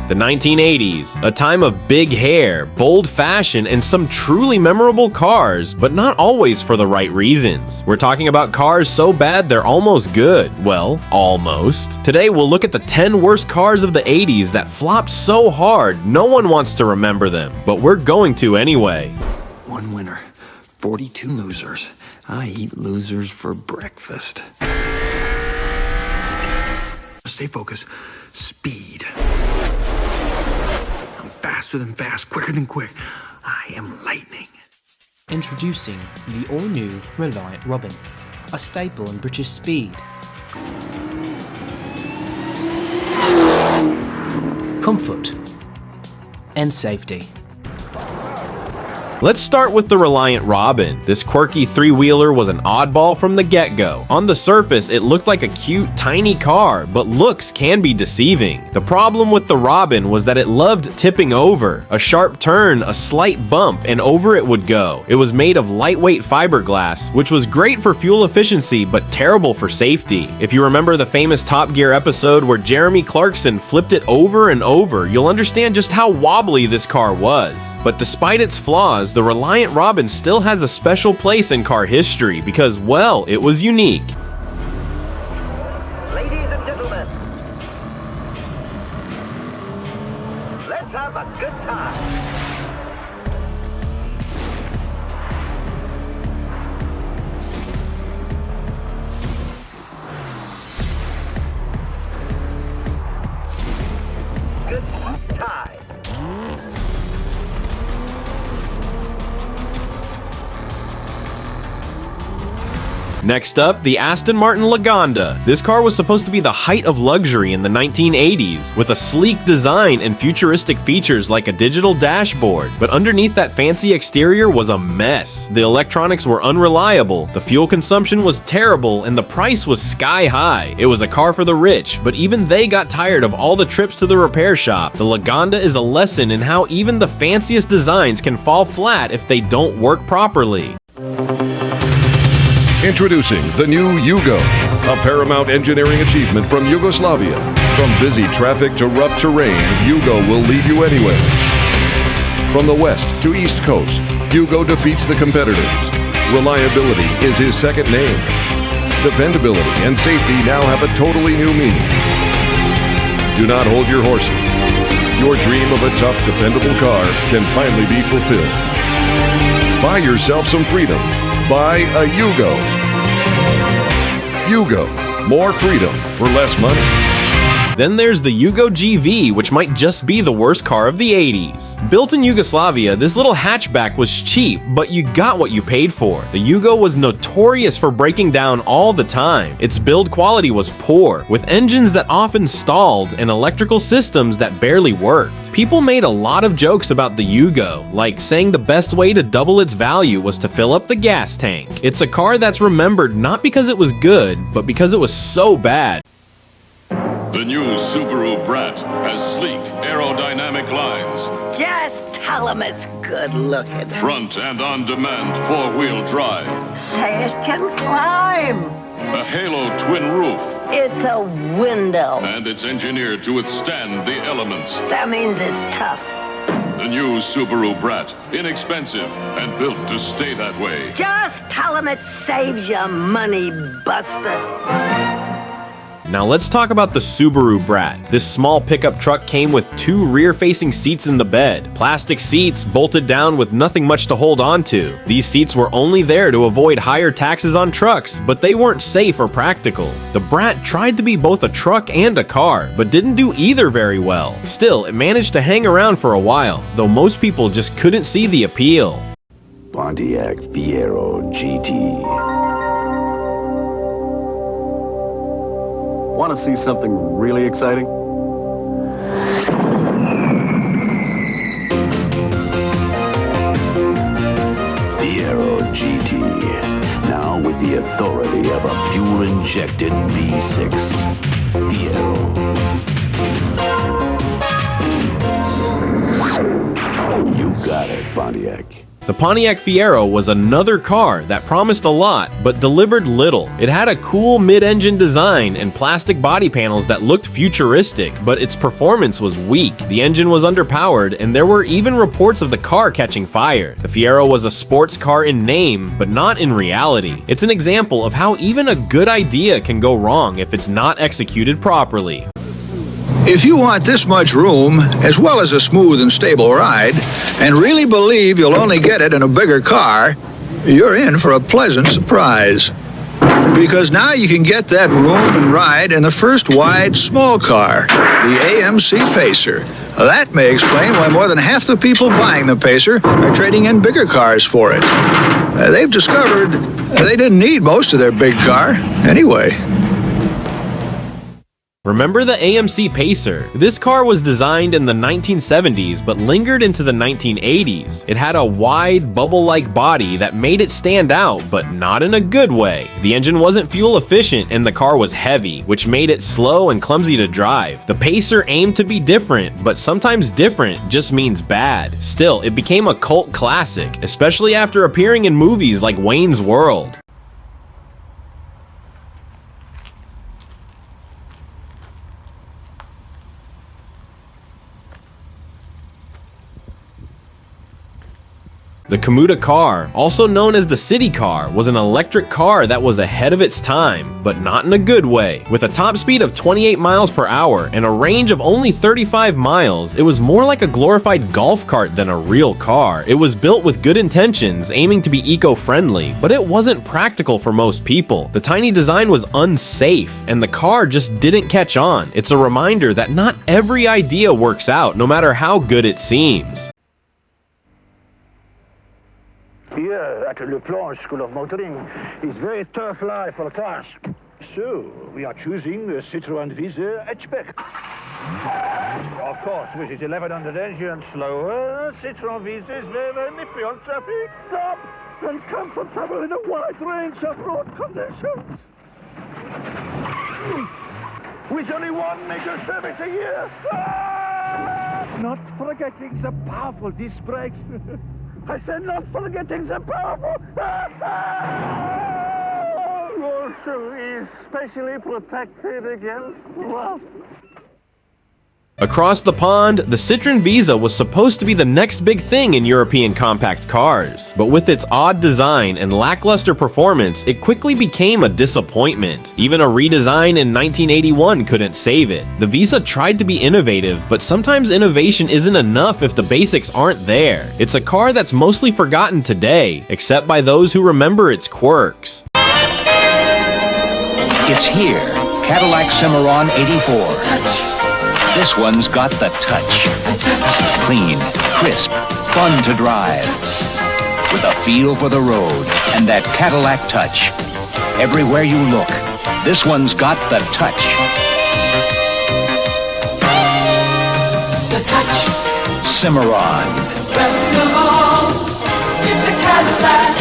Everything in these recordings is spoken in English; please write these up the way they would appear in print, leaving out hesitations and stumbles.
The 1980s, a time of big hair, bold fashion, and some truly memorable cars, but not always for the right reasons. We're talking about cars so bad they're almost good. Well, almost. Today we'll look at the 10 worst cars of the 80s that flopped so hard no one wants to remember them, but we're going to anyway. One winner, 42 losers. I eat losers for breakfast. Stay focused. Speed. I'm faster than fast, quicker than quick. I am lightning. Introducing the all-new Reliant Robin, a staple in British speed. Comfort and safety. Let's start with the Reliant Robin. This quirky three-wheeler was an oddball from the get-go. On the surface, it looked like a cute, tiny car, but looks can be deceiving. The problem with the Robin was that it loved tipping over. A sharp turn, a slight bump, and over it would go. It was made of lightweight fiberglass, which was great for fuel efficiency, but terrible for safety. If you remember the famous Top Gear episode where Jeremy Clarkson flipped it over and over, you'll understand just how wobbly this car was. But despite its flaws, the Reliant Robin still has a special place in car history because, well, it was unique. Ladies and gentlemen, let's have a good time. Good time. Next up, the Aston Martin Lagonda. This car was supposed to be the height of luxury in the 1980s, with a sleek design and futuristic features like a digital dashboard. But underneath that fancy exterior was a mess. The electronics were unreliable, the fuel consumption was terrible, and the price was sky high. It was a car for the rich, but even they got tired of all the trips to the repair shop. The Lagonda is a lesson in how even the fanciest designs can fall flat if they don't work properly. Introducing the new Yugo, a paramount engineering achievement from Yugoslavia. From busy traffic to rough terrain, Yugo will lead you anywhere. From the west to east coast, Yugo defeats the competitors. Reliability is his second name. Dependability and safety now have a totally new meaning. Do not hold your horses. Your dream of a tough, dependable car can finally be fulfilled. Buy yourself some freedom. Buy a Yugo. Yugo, more freedom for less money. Then there's the Yugo GV, which might just be the worst car of the 80s. Built in Yugoslavia, this little hatchback was cheap, but you got what you paid for. The Yugo was notorious for breaking down all the time. Its build quality was poor, with engines that often stalled and electrical systems that barely worked. People made a lot of jokes about the Yugo, like saying the best way to double its value was to fill up the gas tank. It's a car that's remembered not because it was good, but because it was so bad. The new Subaru Brat has sleek, aerodynamic lines. Just tell them it's good looking. Front and on-demand four-wheel drive. Say it can climb. A Halo twin roof. It's a window. And it's engineered to withstand the elements. That means it's tough. The new Subaru Brat. Inexpensive and built to stay that way. Just tell them it saves you money, buster. Now let's talk about the Subaru Brat. This small pickup truck came with 2 rear-facing seats in the bed. Plastic seats bolted down with nothing much to hold on to. These seats were only there to avoid higher taxes on trucks, but they weren't safe or practical. The Brat tried to be both a truck and a car, but didn't do either very well. Still, it managed to hang around for a while, though most people just couldn't see the appeal. Pontiac Fiero GT. Want to see something really exciting? Fiero GT, now with the authority of a fuel-injected V6. Fiero. You got it, Pontiac. The Pontiac Fiero was another car that promised a lot, but delivered little. It had a cool mid-engine design and plastic body panels that looked futuristic, but its performance was weak. The engine was underpowered, and there were even reports of the car catching fire. The Fiero was a sports car in name, but not in reality. It's an example of how even a good idea can go wrong if it's not executed properly. If you want this much room, as well as a smooth and stable ride, and really believe you'll only get it in a bigger car, you're in for a pleasant surprise. Because now you can get that room and ride in the first wide small car, the AMC Pacer. That may explain why more than half the people buying the Pacer are trading in bigger cars for it. They've discovered they didn't need most of their big car anyway. Remember the AMC Pacer? This car was designed in the 1970s but lingered into the 1980s. It had a wide, bubble-like body that made it stand out, but not in a good way. The engine wasn't fuel efficient and the car was heavy, which made it slow and clumsy to drive. The Pacer aimed to be different, but sometimes different just means bad. Still, it became a cult classic, especially after appearing in movies like Wayne's World. The Komuta car, also known as the city car, was an electric car that was ahead of its time, but not in a good way. With a top speed of 28 miles per hour and a range of only 35 miles, it was more like a glorified golf cart than a real car. It was built with good intentions, aiming to be eco-friendly, but it wasn't practical for most people. The tiny design was unsafe, and the car just didn't catch on. It's a reminder that not every idea works out, no matter how good it seems. Here at Le Planche School of Motoring is very tough life for the class. So, we are choosing the Citroën Visa hatchback. Of course, with its 1100 engine slower, Citroën Visa is very, very nippy on traffic. Stop and comfortable in a wide range of road conditions. With only one major service a year. Not forgetting the powerful disc brakes. I said not forgetting the powerful. Also is specially protected against rust. Across the pond, the Citroën Visa was supposed to be the next big thing in European compact cars, but with its odd design and lackluster performance, it quickly became a disappointment. Even a redesign in 1981 couldn't save it. The Visa tried to be innovative, but sometimes innovation isn't enough if the basics aren't there. It's a car that's mostly forgotten today, except by those who remember its quirks. It's here, Cadillac Cimarron 84. This one's got the touch. Clean, crisp, fun to drive. With a feel for the road and that Cadillac touch. Everywhere you look, this one's got the touch. The touch. Cimarron. Best of all, it's a Cadillac.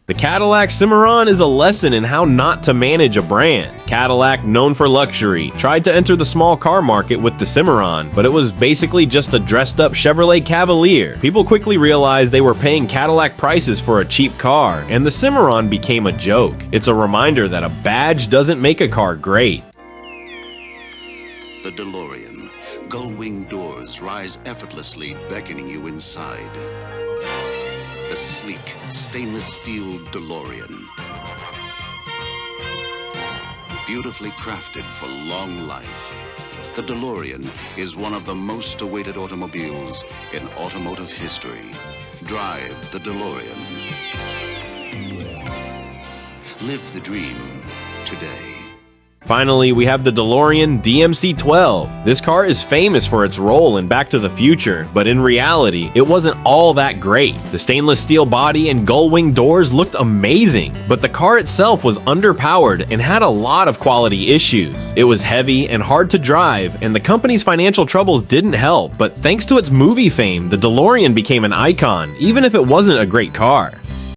The Cadillac Cimarron is a lesson in how not to manage a brand. Cadillac, known for luxury, tried to enter the small car market with the Cimarron, but it was basically just a dressed-up Chevrolet Cavalier. People quickly realized they were paying Cadillac prices for a cheap car, and the Cimarron became a joke. It's a reminder that a badge doesn't make a car great. The DeLorean. Gull-wing doors rise effortlessly, beckoning you inside. The sleek, stainless steel DeLorean. Beautifully crafted for long life, the DeLorean is one of the most awaited automobiles in automotive history. Drive the DeLorean. Live the dream today. Finally, we have the DeLorean DMC-12. This car is famous for its role in Back to the Future, but in reality, it wasn't all that great. The stainless steel body and gull-wing doors looked amazing, but the car itself was underpowered and had a lot of quality issues. It was heavy and hard to drive, and the company's financial troubles didn't help, but thanks to its movie fame, the DeLorean became an icon, even if it wasn't a great car.